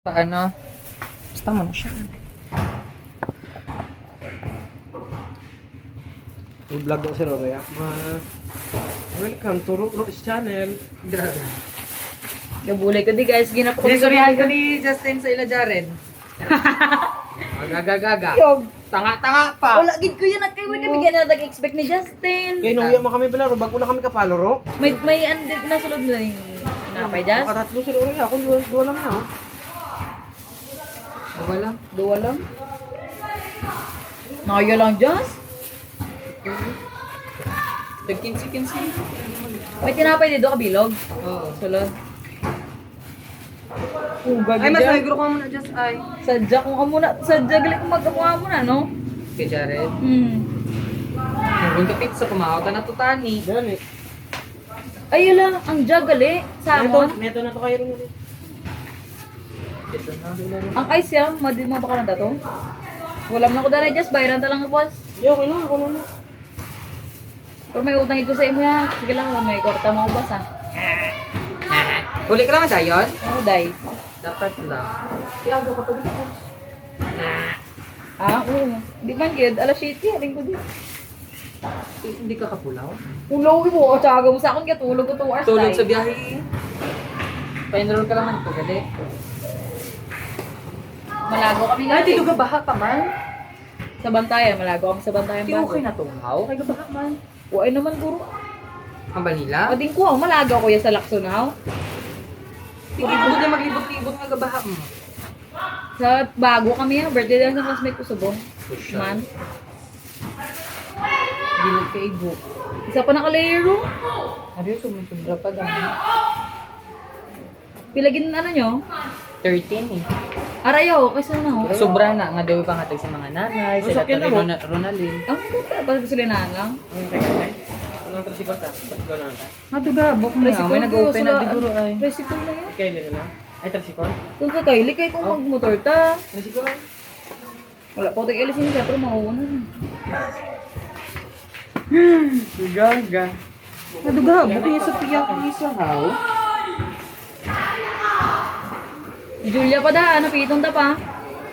Paano? Basta mo na siya. I-vlog ko si Rorea. Welcome to Ro's channel. Grabe. Kabulay ko di guys, ginako ko. Sinusurihan ko ni Justin sa ila Jaren. Gaga. Yog. Tanga-tanga pa. Wala gid ko yan nagkay kami gana nag-expect ni Justin. Kaya nung mo kami pala, bago na kami kapalo, Ro. May andit na sulod na yung napay Just. Makatatlo si Rorea. Ako duwa lang na. Duwa lang. Nakaya lang Just. Tag-kinsi-kinsi. May tinapay dito kabilog. Oo. Sulod. Ugag Ay, mas nagro ko muna Just ay. Sadya kung muna, sadya gali kung magawa mo na, no? Kay Jared. Hmm. Nung ka pizza, kumakaw na tutani. Yan eh. Ay, yun lang, ang jagali. Samon. Neto na to kayo rin. Ito na. Ang ice yan, madi mo baka nanda to. Wala mo na ko dala, Just bayaran ta lang boss. Yo, okay lang. Ako na. Pero may utang ito sa imo ya. Sige lang, may kwarta mo boss ha. Huli ka naman dayon? Ano day? Dapat lang. Kaya ako kapag ito. Ah, oo. Di man kid, alas 7, aling ko din. Hindi ka kapulaw? Ulo mo, o tsaga mo sa akin, kaya tulog ko 2 hours. Tulog sa tay. biyahe. Pa-enroll ka naman ito, gali. Malago kami Ay, dito lagi. ka baha pa man. Sa bantayan, malago kami sa bantayan. Hindi okay na tungaw. Kaya ka baha man. Uy naman guro. Ang Manila? Ading ko, malago ko yan sa Laksonaw. Sige, bukod na maglibot-libot nga gabaha mo. Sa bago kami yan, birthday lang sa classmate ko subong. Man. Dinod ka ibo. Isa pa naka-layero. Ariyo, sumusubra pa dami. Pilagin ano nyo? 13 eh. Arayaw, kaysa na ho. Sobra na, nga daw pangatag sa mga nanay, sila Masakyan to na rin Ronaldin. Ang puta, parang gusto rin na lang. Anong tricycle ta? Go na. Madugabok na, may nag-open na diguro ay. Tricycle na yan. Kailan na? Ay, tricycle? Kung ka kayo, likay kung magmotor ta. Tricycle lang. Wala po tayo ilisin niya, pero mauuna na. Gaga. Madugabok yung sa piyak ng isa how? Julia pa da, napitong ta pa.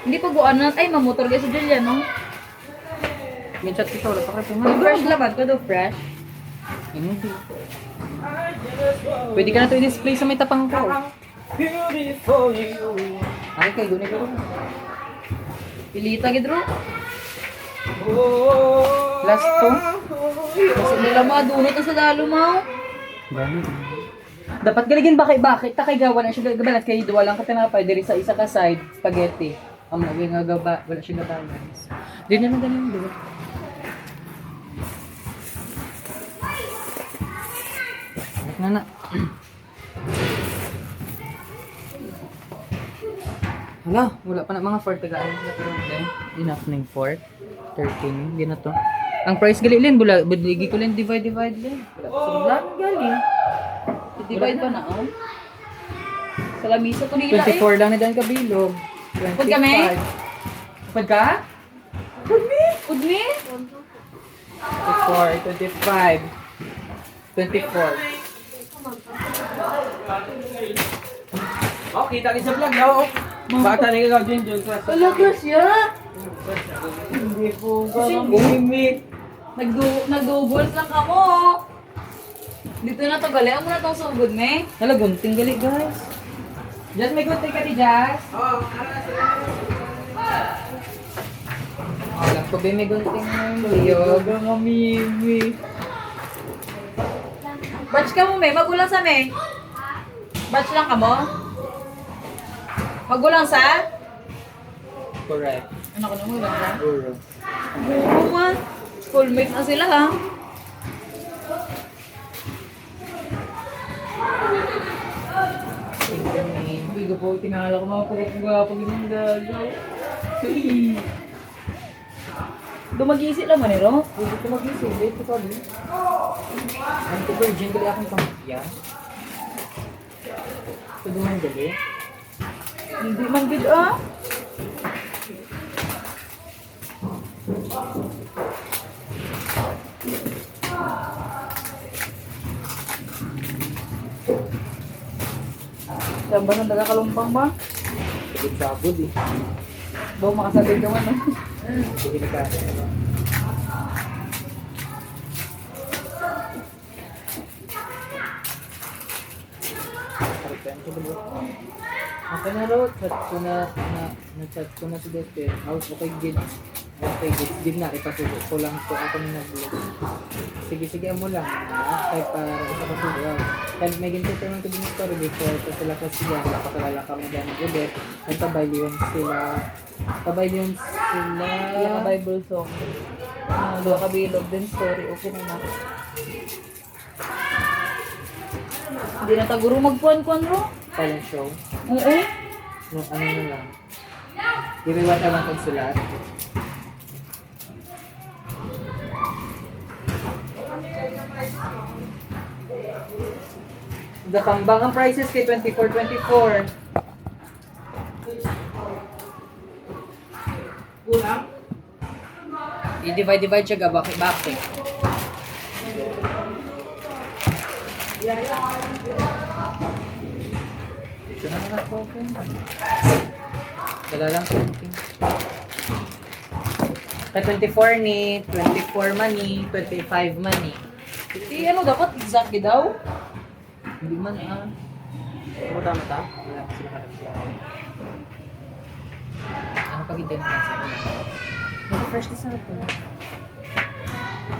Hindi pa guan na, ay mamotor ka sa Julia, no? May chat kita, wala pa kayo Ang fresh labat ko do, fresh. Hindi. Pwede ka na ito i-display sa may tapang ko. Beautiful you. Ay, kayo doon ito. Pilita gidro. Oh. Last to. Kasi nila madunot na sa dalo mo. Gani. Dapat galigin bakit ta kay gawa na siya gabalat kay duwa lang ka tinapay diri sa isa ka side spaghetti. Ang naging nga gaba wala siya gabalance. Di na ganun do. Na. Hala, wala pa na mga 4 tagaan sa problem. Enough ng 4. 13, di na to. Ang price gali lin budligi ko lang divide lin. Wala pa sa Wala galing. Divide pa na, oh. Sa lamisa to nila 24 lang na dyan kabilog. Pud kami? Pud ka? Udmi? 24, 25, 24. Oh, kita ni sa vlog, no? Bata ni ka din dun sa. Talaga siya. Hindi po Gimik. Nag-doubles lang ako. Dito na to gali. Amo na tong sugod, me. Hala, gunting gali guys. Jazz, may gunting ka di Jazz? Oh, Alam ko ba may gunting na yung liyog? Mga mimi. Batch ka mo, me. Magulang sa me. Batch lang ka mo? Magulang sa? Correct. Ano ko na magulang sa? Guru. Oo man. Schoolmate na sila, ha? Uy, po, tinala ko mga pag yung gagaw. Dumag-isip lang man, no? Hindi ko mag-isip. Dito ka din. Anti-virgin gali akong pangkya. Ito duman gali. Hindi man good, ah. Saan ba nang nagkakalumpang ba? Sakit sa abod eh. Bawa makasabay ka man. No? Sige na ka. Ako na ro, chat ko na si Dete. Okay, gid. Okay, gid na ipasuko ko lang to ako na nag-vlog. Sige mo lang. Kay para ipasuko. Kaya may ginto naman ko din story before ko sila kasi yan. Napakalala kami dyan ng ulit. Nagtabay yun sila. Ilang ka Bible song. Doon ka bilog din story. Okay na na. Hindi na taguro magpuan-kuan ro. Talent show. Oo. No, ano na lang. Iriwan naman kong sulat. Dakambang ang prices kay 24-24. Kulang? I-divide siya ga bakit. Ito na nga po. Dala lang po. Kay 24 ni, 24 money, 25 money. Ano dapat exact daw? Hindi man Mata-mata? Wala pa sila kalagyan. Ano pag hindi naman sa inyo? Mag-fresh na sa ito.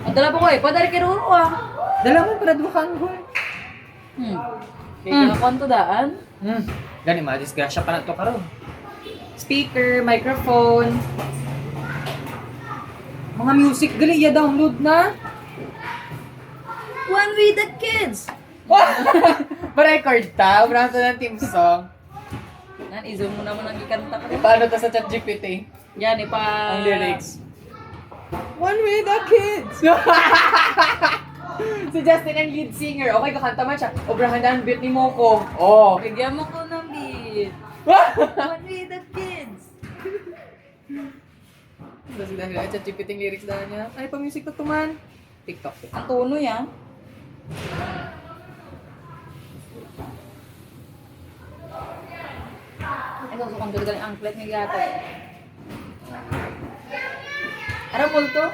Ang dala pa ko eh. Padari kay Ruro ah. Dala mo para dukan ko. Kaya kung daan. Gani ma, disgrasya pa na ito karon. Speaker, microphone. Mga music gali ya download na. One with the kids. Pa-record ta, ubrahan to ng team song. Nan, i-zoom mo naman ang ikanta ko. Paano to sa ChatGPT? Yan, ipa... Ang lyrics. One with the kids. Si Justin ang lead singer. Okay, kakanta man siya. Obrahan na ang beat ni Moko. Oh. Bigyan mo ko ng beat. One with the kids. Tapos dahil ay ChatGPT ang lyrics dahil niya. Ay, pa-music na tuman. TikTok. Ang tono yan. Ay, susukang dito galing ang plate ng yata. Aram mo to?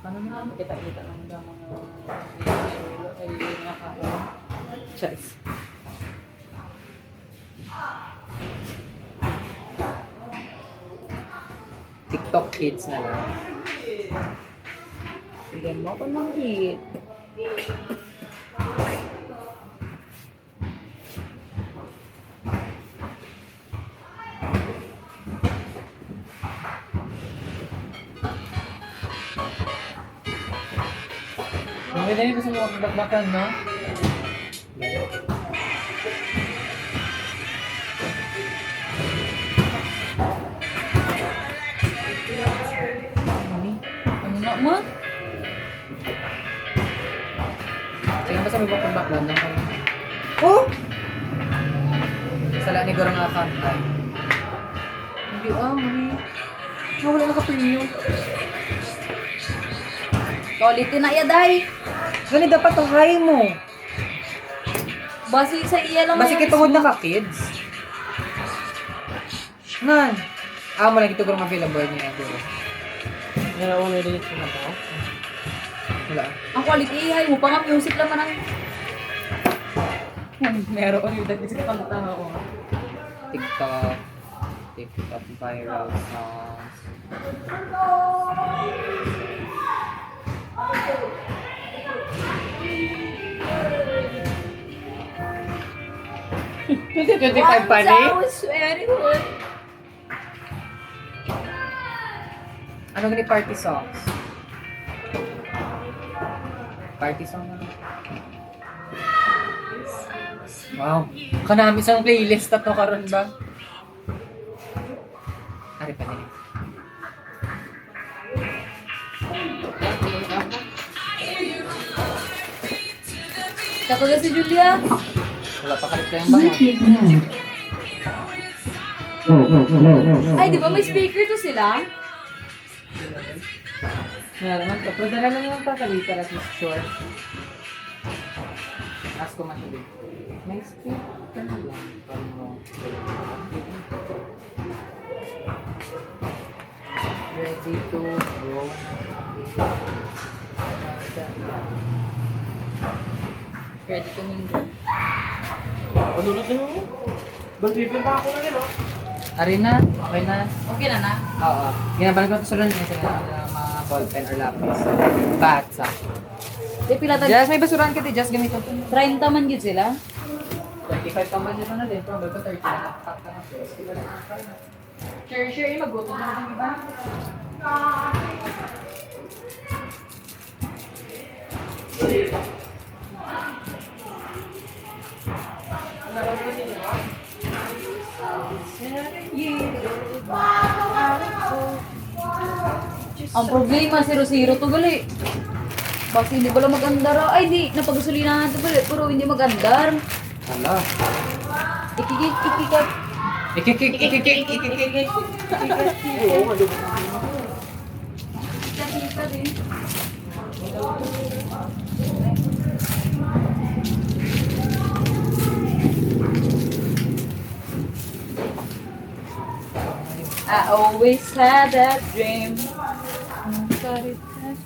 Paano mo kita-kita lang daw mga ay nakakain. Cheers. TikTok kids na lang. Bigyan mo ko ng beat. Ang ganda niyo gusto mo bakbakan, no? Ano na man? Sige, basta may bakbakan lang kami. Oh! Sala ni Gorong account ay. Hindi mami. Wala na ka-premium. Quality na iya, day. Gani dapat to high mo. Basi sa iya lang. Basi kay tungod na ka kids. Nan. Mo lang ito kung available niya ako. Meron may lyrics na ba? Wala. Ang quality high mo pa nga music lang man ang... Meron yung dati sa kanta ko. TikTok. TikTok viral songs. $25 pa ni? Sounds very good. Ano gani party songs? Party song na. Wow. Kanami isang playlist na to karon ba? Ari pa din. Katulad si Julia. Wala pa kalit kayong ba? Ay, di ba may speaker to sila? Meron man to. Pero dala lang yung pakalita at least short. Ask ko man ulit. May speaker lang. C2, bro. Ready to mingle. Panulot na mo. Mag-review pa ako na rin, oh. Ari na, okay na. Okay na na? Oo. Ginabalik ko ito sa lunch kasi nga mga ballpen or lapis. Batsa. Di pila tag Just may basurahan ka di, just gamit ito. 30 man gid sila. 35 tambal nito na din, pero ba 30 na. Share, magutom na ng iba. Ang problema, 0-0 to gali. Bakit hindi pala mag-andar? Ay, di. Napagasolinahan to gali. Pero hindi mag-andar. Hala. Ikikat. Ikikik. Oo, malubog na. Kita din. I always had that dream.